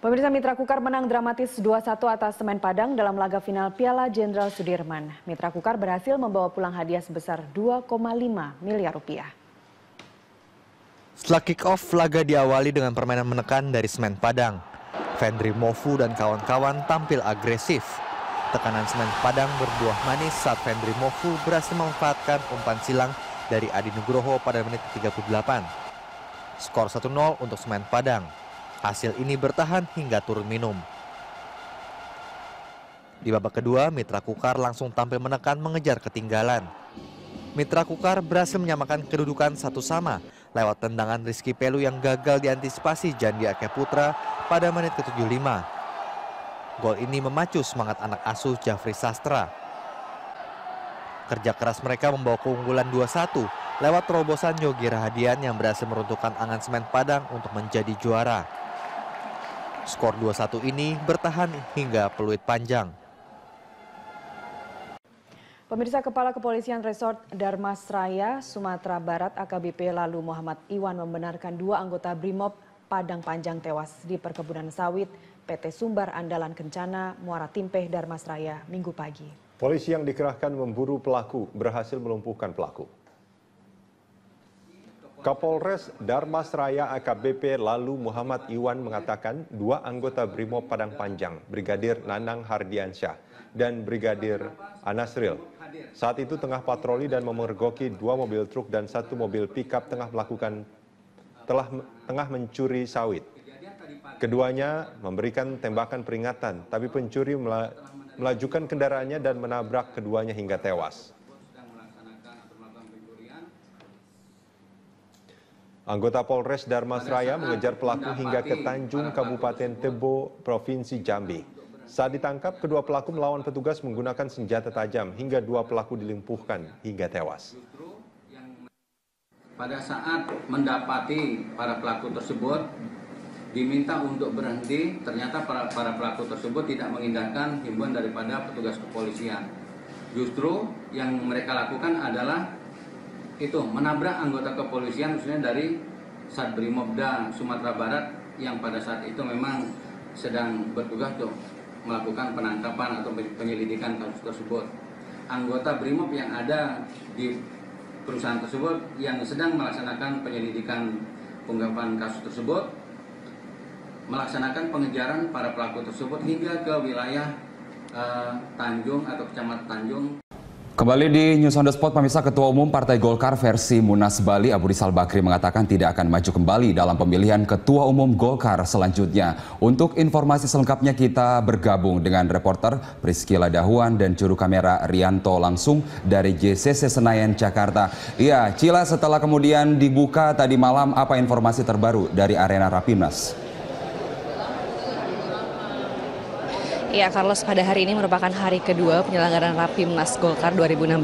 Pemirsa, Mitra Kukar menang dramatis 2-1 atas Semen Padang dalam laga final Piala Jenderal Sudirman. Mitra Kukar berhasil membawa pulang hadiah sebesar 2,5 miliar rupiah. Setelah kick-off, laga diawali dengan permainan menekan dari Semen Padang. Fendri Mofu dan kawan-kawan tampil agresif. Tekanan Semen Padang berbuah manis saat Fendri Mofu berhasil memanfaatkan umpan silang dari Adi Nugroho pada menit ke-38. Skor 1-0 untuk Semen Padang. Hasil ini bertahan hingga turun minum. Di babak kedua, Mitra Kukar langsung tampil menekan mengejar ketinggalan. Mitra Kukar berhasil menyamakan kedudukan 1-1 lewat tendangan Rizky Pelu yang gagal diantisipasi Jandi Ake Putra pada menit ke-75. Gol ini memacu semangat anak asuh Jafri Sastra. Kerja keras mereka membawa keunggulan 2-1 lewat terobosan Yogi Rahadian yang berhasil meruntuhkan angan Semen Padang untuk menjadi juara. Skor 2-1 ini bertahan hingga peluit panjang. Pemirsa, Kepala Kepolisian Resort Darmasraya, Sumatera Barat AKBP Lalu Muhammad Iwan membenarkan 2 anggota Brimob Padang Panjang tewas di perkebunan sawit PT Sumbar Andalan Kencana, Muara Timpeh, Darmasraya, Minggu pagi. Polisi yang dikerahkan memburu pelaku berhasil melumpuhkan pelaku. Kapolres Darmasraya AKBP Lalu Muhammad Iwan mengatakan 2 anggota Brimob Padang Panjang, Brigadir Nanang Hardiansyah dan Brigadir Anasril, saat itu tengah patroli dan memergoki 2 mobil truk dan 1 mobil pickup tengah mencuri sawit. Keduanya memberikan tembakan peringatan, tapi pencuri melajukan kendaraannya dan menabrak keduanya hingga tewas. Anggota Polres Darmasraya mengejar pelaku hingga ke Tanjung, Kabupaten Tebo, Provinsi Jambi. Saat ditangkap, kedua pelaku melawan petugas menggunakan senjata tajam hingga 2 pelaku dilumpuhkan hingga tewas. Pada saat mendapati para pelaku tersebut, diminta untuk berhenti, ternyata para pelaku tersebut tidak mengindahkan himbauan daripada petugas kepolisian. Justru yang mereka lakukan adalah itu menabrak anggota kepolisian khususnya dari Satbrimobda Sumatera Barat yang pada saat itu memang sedang bertugas untuk melakukan penangkapan atau penyelidikan kasus tersebut. Anggota Brimob yang ada di perusahaan tersebut yang sedang melaksanakan penyelidikan pengungkapan kasus tersebut melaksanakan pengejaran para pelaku tersebut hingga ke wilayah Tanjung atau Kecamatan Tanjung. Kembali di News on the Spot, pemirsa, Ketua Umum Partai Golkar versi Munas Bali Abu Rizal Bakri mengatakan tidak akan maju kembali dalam pemilihan Ketua Umum Golkar selanjutnya. Untuk informasi selengkapnya kita bergabung dengan reporter Priscila Dahuan dan juru kamera Rianto langsung dari JCC Senayan, Jakarta. Iya, Cila, setelah kemudian dibuka tadi malam, apa informasi terbaru dari arena Rapimnas? Ya, Carlos, pada hari ini merupakan hari kedua penyelenggaraan Rapimnas Golkar 2016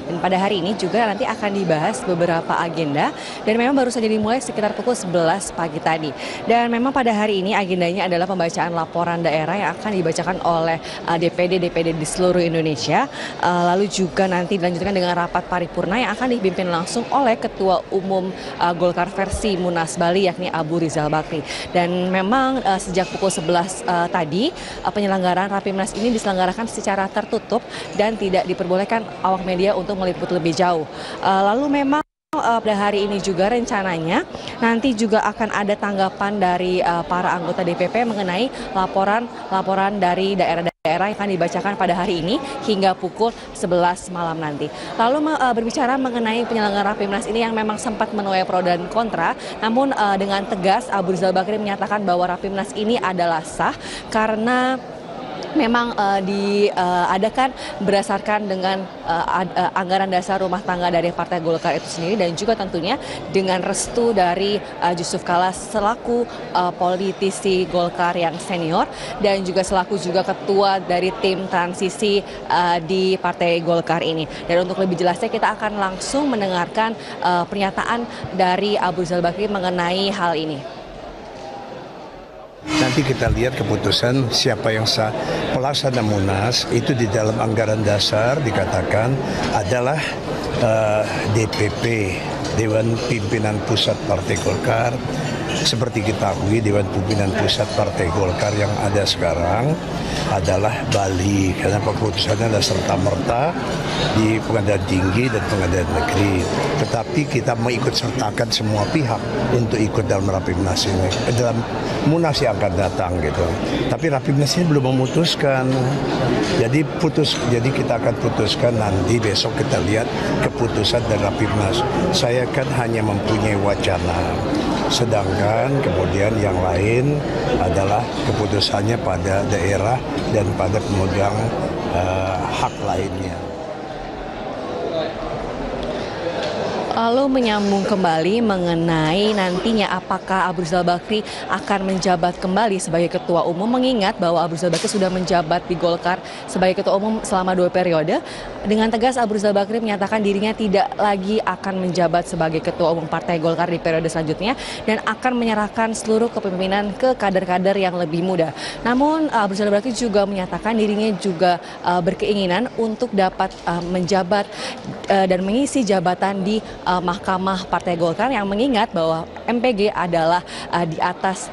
dan pada hari ini juga nanti akan dibahas beberapa agenda dan memang baru saja dimulai sekitar pukul 11 pagi tadi. Dan memang pada hari ini agendanya adalah pembacaan laporan daerah yang akan dibacakan oleh DPD di seluruh Indonesia. Lalu juga nanti dilanjutkan dengan rapat paripurna yang akan dipimpin langsung oleh Ketua Umum Golkar versi Munas Bali yakni Abu Rizal Bakri. Dan memang sejak pukul 11 tadi penyelenggaraan Rapimnas ini diselenggarakan secara tertutup dan tidak diperbolehkan awak media untuk meliput lebih jauh. Lalu memang pada hari ini juga rencananya nanti juga akan ada tanggapan dari para anggota DPP mengenai laporan dari daerah-daerah yang akan dibacakan pada hari ini hingga pukul 11 malam nanti. Lalu berbicara mengenai penyelenggaraan Rapimnas ini yang memang sempat menuai pro dan kontra, namun dengan tegas Abu Rizal Bakri menyatakan bahwa Rapimnas ini adalah sah karena memang diadakan berdasarkan dengan anggaran dasar rumah tangga dari Partai Golkar itu sendiri dan juga tentunya dengan restu dari Jusuf Kalla selaku politisi Golkar yang senior dan juga selaku juga ketua dari tim transisi di Partai Golkar ini. Dan untuk lebih jelasnya kita akan langsung mendengarkan pernyataan dari Abu Rizal Bakri mengenai hal ini. Nanti kita lihat keputusan siapa yang sah. Pelaksana Munas itu di dalam anggaran dasar dikatakan adalah DPP, Dewan Pimpinan Pusat Partai Golkar, seperti ketahui Dewan Pimpinan Pusat Partai Golkar yang ada sekarang adalah Bali, karena keputusannya adalah serta-merta di Pengadilan Tinggi dan Pengadilan Negeri. Tetapi kita mengikut sertakan semua pihak untuk ikut dalam Rapimnas ini, dalam Munas yang akan datang gitu. Tapi Rapimnas ini belum memutuskan. Jadi kita akan putuskan nanti, besok kita lihat keputusan dari Rapimnas. Saya kan hanya mempunyai wacana. Sedangkan kemudian yang lain adalah keputusannya pada daerah dan pada pemegang hak lainnya. Lalu menyambung kembali mengenai nantinya apakah Abu Rizal Bakri akan menjabat kembali sebagai Ketua Umum, mengingat bahwa Abu Rizal Bakri sudah menjabat di Golkar sebagai Ketua Umum selama 2 periode. Dengan tegas Abu Rizal Bakri menyatakan dirinya tidak lagi akan menjabat sebagai Ketua Umum Partai Golkar di periode selanjutnya dan akan menyerahkan seluruh kepemimpinan ke kader-kader yang lebih muda. Namun Abu Rizal Bakri juga menyatakan dirinya juga berkeinginan untuk dapat menjabat dan mengisi jabatan di Mahkamah Partai Golkar, yang mengingat bahwa MPG adalah di atas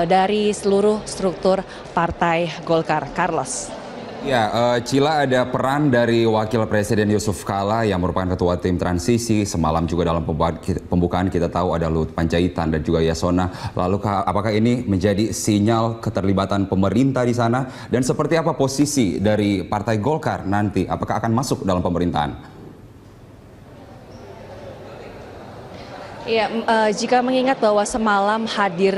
dari seluruh struktur Partai Golkar. Carlos. Ya, Cila, ada peran dari Wakil Presiden Yusuf Kala yang merupakan Ketua Tim Transisi. Semalam juga dalam pembukaan kita tahu ada Luhut Panjaitan dan juga Yasona. Lalu apakah ini menjadi sinyal keterlibatan pemerintah di sana? Dan seperti apa posisi dari Partai Golkar nanti? Apakah akan masuk dalam pemerintahan? Ya, jika mengingat bahwa semalam hadir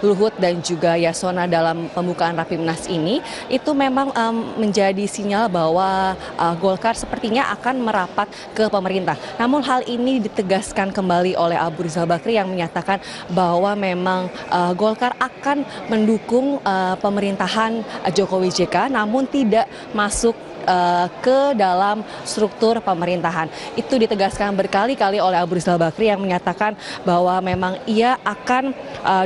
Luhut dan juga Yasona dalam pembukaan Rapimnas ini, itu memang menjadi sinyal bahwa Golkar sepertinya akan merapat ke pemerintah. Namun hal ini ditegaskan kembali oleh Abu Rizal Bakri yang menyatakan bahwa memang Golkar akan mendukung pemerintahan Jokowi JK, namun tidak masuk ke dalam struktur pemerintahan. Itu ditegaskan berkali-kali oleh Abu Rizal Bakri yang menyatakan bahwa memang ia akan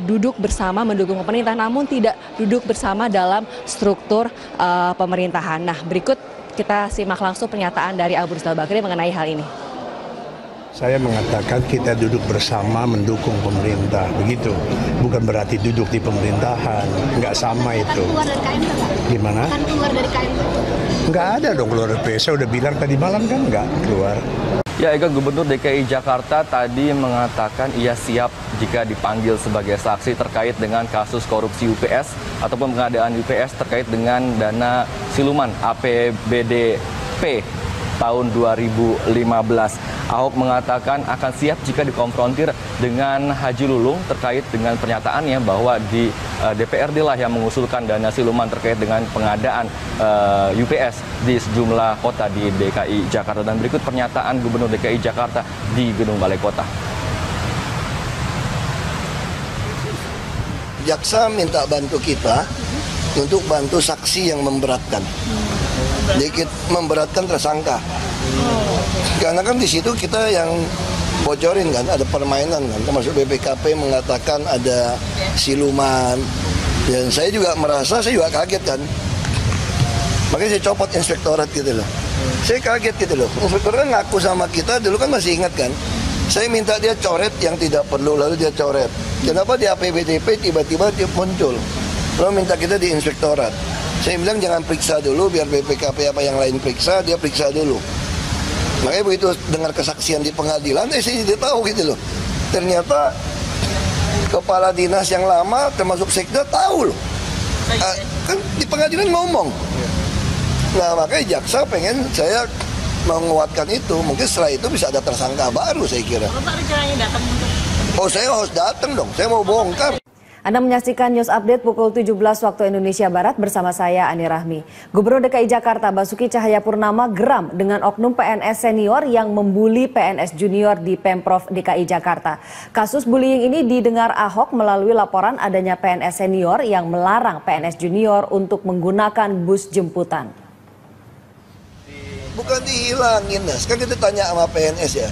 duduk bersama mendukung pemerintah, namun tidak duduk bersama dalam struktur pemerintahan. Nah, berikut kita simak langsung pernyataan dari Abu Rizal Bakri mengenai hal ini. Saya mengatakan kita duduk bersama mendukung pemerintah, begitu. Bukan berarti duduk di pemerintahan, nggak sama itu. Keluar dari KMP, Pak? Gimana? Kan keluar dari KMP? Nggak ada dong keluar dari PSA, udah bilang tadi malam kan nggak keluar. Ya, Eka, Gubernur DKI Jakarta tadi mengatakan ia siap jika dipanggil sebagai saksi terkait dengan kasus korupsi UPS ataupun pengadaan UPS terkait dengan dana siluman APBDP tahun 2015. Ahok mengatakan akan siap jika dikonfrontir dengan Haji Lulung terkait dengan pernyataannya bahwa di DPRD lah yang mengusulkan dana siluman terkait dengan pengadaan UPS di sejumlah kota di DKI Jakarta. Dan berikut pernyataan Gubernur DKI Jakarta di Gedung Balai Kota. Jaksa minta bantu kita untuk bantu saksi yang memberatkan. Jadi memberatkan tersangka. Karena kan di situ kita yang bocorin kan, ada permainan kan, termasuk BPKP mengatakan ada siluman. Dan saya juga merasa, saya juga kaget kan. Makanya saya copot inspektorat gitu loh. Saya kaget gitu loh. Inspektorat ngaku sama kita, dulu kan masih ingat kan. Saya minta dia coret yang tidak perlu, lalu dia coret. Kenapa di APBDP tiba-tiba dia muncul? Lalu minta kita di inspektorat. Saya bilang jangan periksa dulu, biar BPKP apa yang lain periksa, dia periksa dulu. Makanya begitu dengar kesaksian di pengadilan, saya tidak tahu gitu loh. Ternyata kepala dinas yang lama, termasuk sekda, tahu loh. Kan di pengadilan ngomong. Nah, makanya jaksa pengen saya menguatkan itu. Mungkin setelah itu bisa ada tersangka baru, saya kira. Kalau Pak rencananya datang untuk... Oh, saya harus datang dong, saya mau bongkar. Anda menyaksikan News Update pukul 17 waktu Indonesia Barat bersama saya Ani Rahmi. Gubernur DKI Jakarta Basuki Cahayapurnama geram dengan oknum PNS senior yang membuli PNS junior di Pemprov DKI Jakarta. Kasus bullying ini didengar Ahok melalui laporan adanya PNS senior yang melarang PNS junior untuk menggunakan bus jemputan. Bukan dihilangin, nah. Sekarang kita tanya sama PNS ya.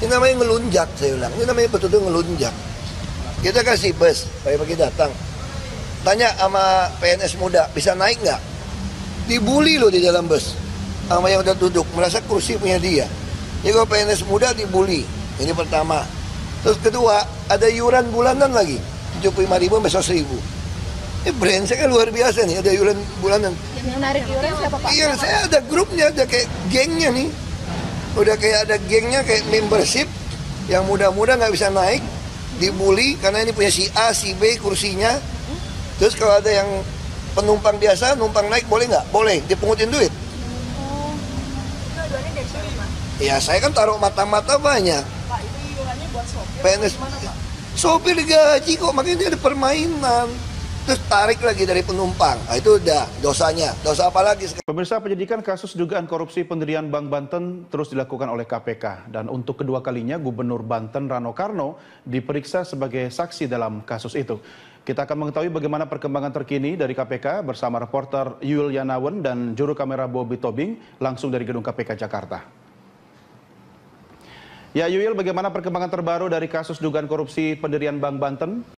Ini namanya ngelunjak, saya bilang. Ini namanya betul-betul ngelunjak. Kita kasih bus, pagi-pagi datang. Tanya sama PNS muda, bisa naik nggak? Dibully loh di dalam bus. Sama yang udah duduk, merasa kursi punya dia. Jadi kalau PNS muda dibully, ini pertama. Terus kedua, ada iuran bulanan lagi, 75.000 sampai 100.000. Ini brengsek kan luar biasa nih, ada iuran bulanan. Yang narik iuran siapa Pak? Iya, saya ada grupnya, ada kayak gengnya nih. Udah kayak ada gengnya, kayak membership, yang muda-muda nggak bisa naik, dibully karena ini punya si A, si B kursinya. Terus kalau ada yang penumpang biasa, numpang naik boleh nggak? Boleh, dipungutin duit. Dua-duanya dari siapa Pak? Ya saya kan taruh mata-mata banyak. Pak, itu iurannya buat sopir. PNS, sopir digaji kok, makanya dia ada permainan. Terus tarik lagi dari penumpang, nah, itu udah dosanya. Dosa apa lagi? Pemirsa, penyidikan kasus dugaan korupsi pendirian Bank Banten terus dilakukan oleh KPK. Dan untuk kedua kalinya Gubernur Banten Rano Karno diperiksa sebagai saksi dalam kasus itu. Kita akan mengetahui bagaimana perkembangan terkini dari KPK bersama reporter Yul Yanawan dan juru kamera Bobby Tobing langsung dari gedung KPK Jakarta. Ya Yul, bagaimana perkembangan terbaru dari kasus dugaan korupsi pendirian Bank Banten?